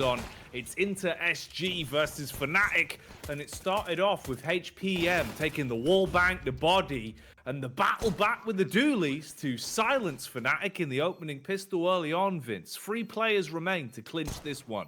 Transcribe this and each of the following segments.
on. It's Inter SG versus Fnatic, and it started off with HPM taking the wall bank, the body, and the battle back with the dualies to silence Fnatic in the opening pistol early on, Vince. 3 players remain to clinch this one.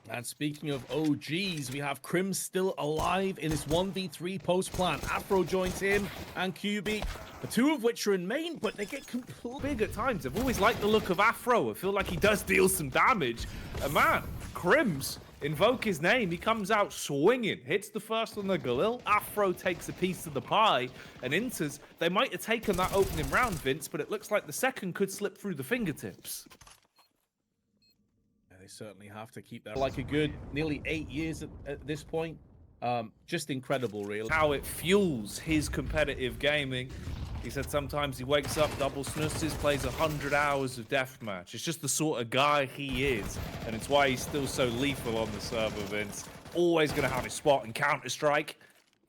And speaking of OGs, we have Crim still alive in his 1v3 post plan. Afro joins him and kyuubii, the 2 of which are in main, but they get completely big at times. I've always liked the look of Afro. I feel like he does deal some damage. And man, Crims invoke his name. He comes out swinging, hits the first on the Galil. Afro takes a piece of the pie, and Inters, they might have taken that opening round, Vince, but it looks like the second could slip through the fingertips. They certainly have to keep that like a good nearly 8 years at this point. Just incredible, really. How it fuels his competitive gaming. He said sometimes he wakes up, double snoozes, plays 100 hours of deathmatch. It's just the sort of guy he is, and it's why he's still so lethal on the server, Vince. Always going to have his spot in Counter-Strike.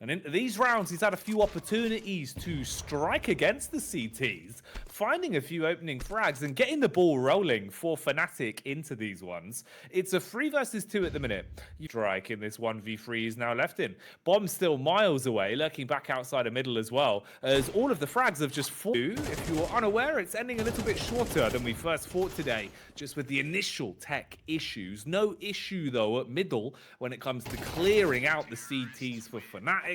And into these rounds, he's had a few opportunities to strike against the CTs, finding a few opening frags and getting the ball rolling for Fnatic into these ones. It's a 3 versus 2 at the minute. You strike in this 1v3 is now left in. Bomb's still miles away, lurking back outside the middle as well, as all of the frags have just fought. If you were unaware, it's ending a little bit shorter than we first thought today, just with the initial tech issues. No issue, though, at middle when it comes to clearing out the CTs for Fnatic.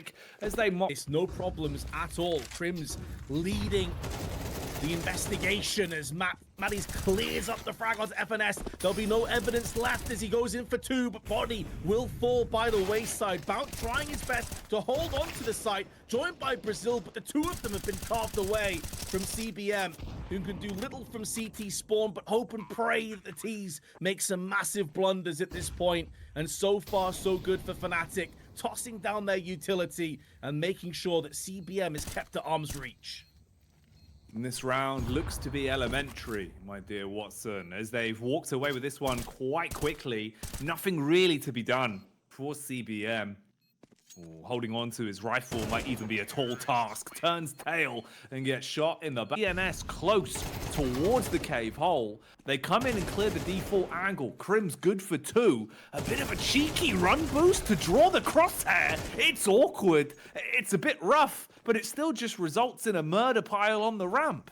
As they mock. It's no problems at all. Crim's leading the investigation as Matties clears up the frag onto FNS. There'll be no evidence left as he goes in for 2, but bodyy will fall by the wayside. bountt trying his best to hold on to the site, joined by Brazil, but the 2 of them have been carved away from CBM, who can do little from CT spawn, but hope and pray that the T's make some massive blunders at this point. And so far, so good for Fnatic, tossing down their utility and making sure that CBM is kept at arm's reach. And this round looks to be elementary, my dear Watson, as they've walked away with this one quite quickly. Nothing really to be done for CBM. Ooh, holding on to his rifle might even be a tall task. Turns tail and gets shot in the back. DNS close towards the cave hole. They come in and clear the default angle. Crim's good for 2. A bit of a cheeky run boost to draw the crosshair. It's awkward. It's a bit rough, but it still just results in a murder pile on the ramp.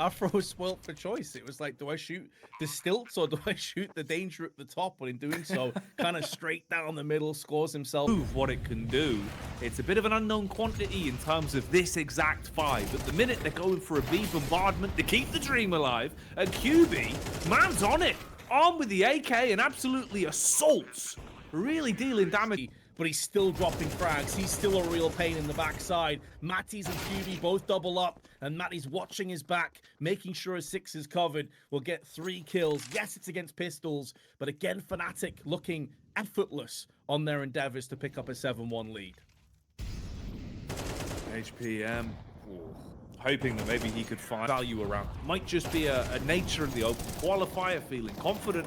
Afro was spoilt for choice. It was like, do I shoot the stilts or do I shoot the danger at the top? But in doing so, kind of straight down the middle, scores himself. Prove what it can do. It's a bit of an unknown quantity in terms of this exact 5. At the minute, they're going for a B bombardment to keep the dream alive. And kyuubii, man's on it. Armed with the AK and absolutely assaults. Really dealing damage. But he's still dropping frags. He's still a real pain in the backside. Matties and kyuubii both double up, and Matty's watching his back, making sure his 6 is covered. Will get 3 kills. Yes, it's against pistols, but again, Fnatic looking effortless on their endeavors to pick up a 7-1 lead. HPM, hoping that maybe he could find value around. Might just be a nature of the open qualifier, feeling confident.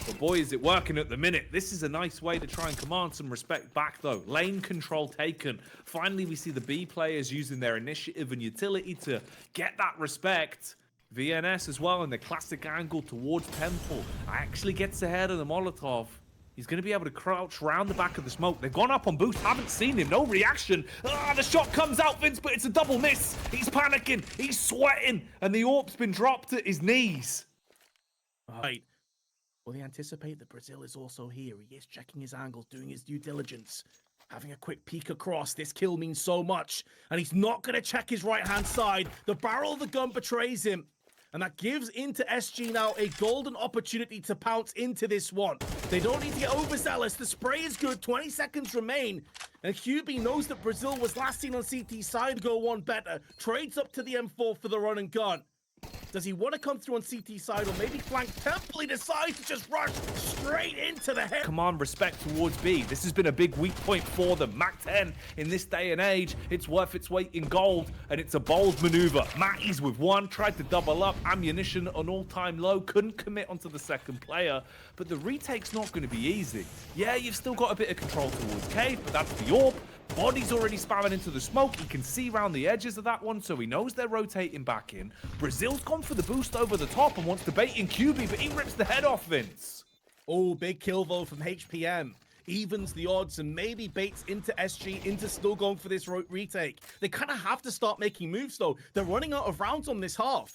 But boy, is it working at the minute. This is a nice way to try and command some respect back, though. Lane control taken. Finally, we see the B players using their initiative and utility to get that respect. VNS as well in the classic angle towards Temple. Actually gets ahead of the Molotov. He's going to be able to crouch around the back of the smoke. They've gone up on boost, haven't seen him, no reaction. The shot comes out, Vince, but it's a double miss. He's panicking, he's sweating, and the AWP's been dropped at his knees. Right. Will they anticipate that Brazil is also here? He is checking his angles, doing his due diligence, having a quick peek across. This kill means so much, and he's not going to check his right-hand side. The barrel of the gun betrays him, and that gives Inter SG now a golden opportunity to pounce into this one. They don't need to get overzealous. The spray is good. 20 seconds remain, and kyuubii knows that Brazil was last seen on CT side. Go one better. Trades up to the M4 for the run and gun. Does he want to come through on CT side or maybe flank Temple? He decides to just rush straight into the head. Command respect towards B. This has been a big weak point for them. Mac 10 in this day and age, it's worth its weight in gold, and it's a bold maneuver. Matties with 1, tried to double up, ammunition on all-time low, couldn't commit onto the second player, but the retake's not going to be easy. Yeah, you've still got a bit of control towards Cave, but that's the AWP. Body's already spamming into the smoke. He can see around the edges of that one, so he knows they're rotating back in. Brazil's gone for the boost over the top and wants to bait in kyuubii, but he rips the head off Vince. Oh, big kill though from HPM. Evens the odds and maybe baits into SG, into still going for this retake. They kind of have to start making moves though. They're running out of rounds on this half.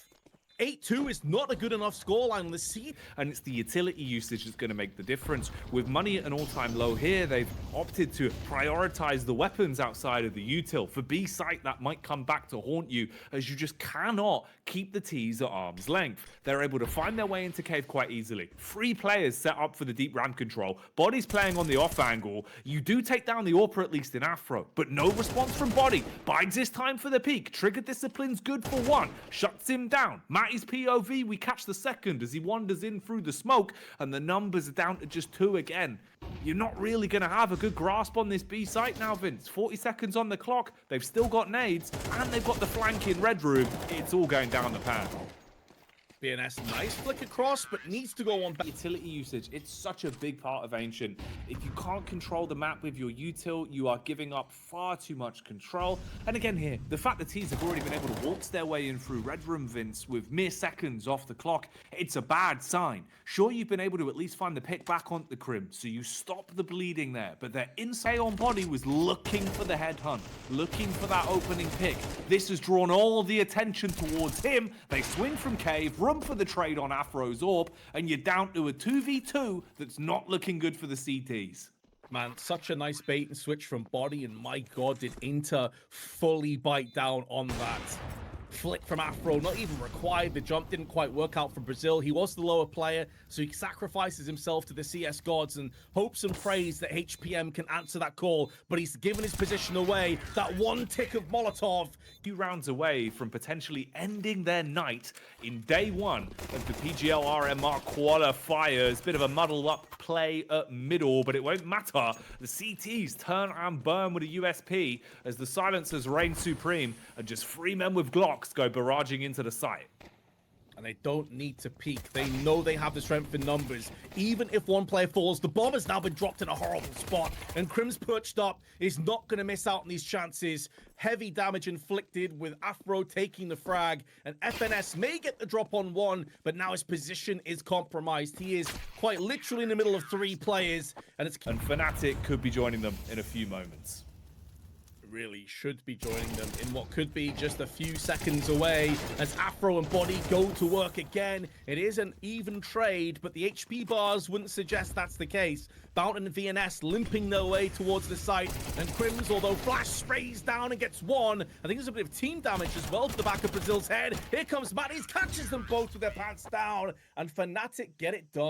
8-2 is not a good enough scoreline on the seed. And it's the utility usage that's going to make the difference. With money at an all-time low here, they've opted to prioritize the weapons outside of the util. For B site, that might come back to haunt you, as you just cannot keep the T's at arm's length. They're able to find their way into cave quite easily. 3 players set up for the deep ramp control. Body's playing on the off angle. You do take down the AWP at least in Afro, but no response from Body. Bides his time for the peak. Trigger discipline's good for 1. Shuts him down. Matty's POV, we catch the second as he wanders in through the smoke, and the numbers are down to just 2 again. You're not really going to have a good grasp on this B site now, Vince. 40 seconds on the clock. They've still got nades, and they've got the flank in red room. It's all going down the pan. BNS, nice flick across, but needs to go on back. Utility usage, it's such a big part of Ancient. If you can't control the map with your util, you are giving up far too much control. And again here, the fact the T's have already been able to waltz their way in through red room, Vince, with mere seconds off the clock, it's a bad sign. Sure, you've been able to at least find the pick back on the crim, so you stop the bleeding there, but their inside on Body was looking for the headhunt, looking for that opening pick. This has drawn all the attention towards him. They swing from cave, run for the trade on Afro's AWP, and you're down to a 2v2 that's not looking good for the CTs. Man, such a nice bait and switch from Body, and my god, did Inter fully bite down on that. Flick from Afro, not even required. The jump didn't quite work out for Brazil. He was the lower player, so he sacrifices himself to the CS gods and hopes and prays that HPM can answer that call, but he's given his position away. That one tick of Molotov. 2 rounds away from potentially ending their night in day 1 of the PGL RMR Qualifiers. Bit of a muddled up play at middle, but it won't matter. The CTs turn and burn with a USP as the silencers reign supreme, and just 3 men with Glocks go barraging into the site. And they don't need to peek. They know they have the strength in numbers. Even if one player falls, the bomb has now been dropped in a horrible spot. And Crim's perched up, is not going to miss out on these chances. Heavy damage inflicted with Afro taking the frag. And FNS may get the drop on 1, but now his position is compromised. He is quite literally in the middle of 3 players. And Fnatic could be joining them in a few moments. Really should be joining them in what could be just a few seconds away as Afro and Body go to work again. It is an even trade, but the HP bars wouldn't suggest that's the case. bountt and VNS limping their way towards the site, and Crims, although Flash sprays down and gets 1, I think there's a bit of team damage as well to the back of Brazil's head. Here comes Matties, catches them both with their pants down, and Fnatic get it done.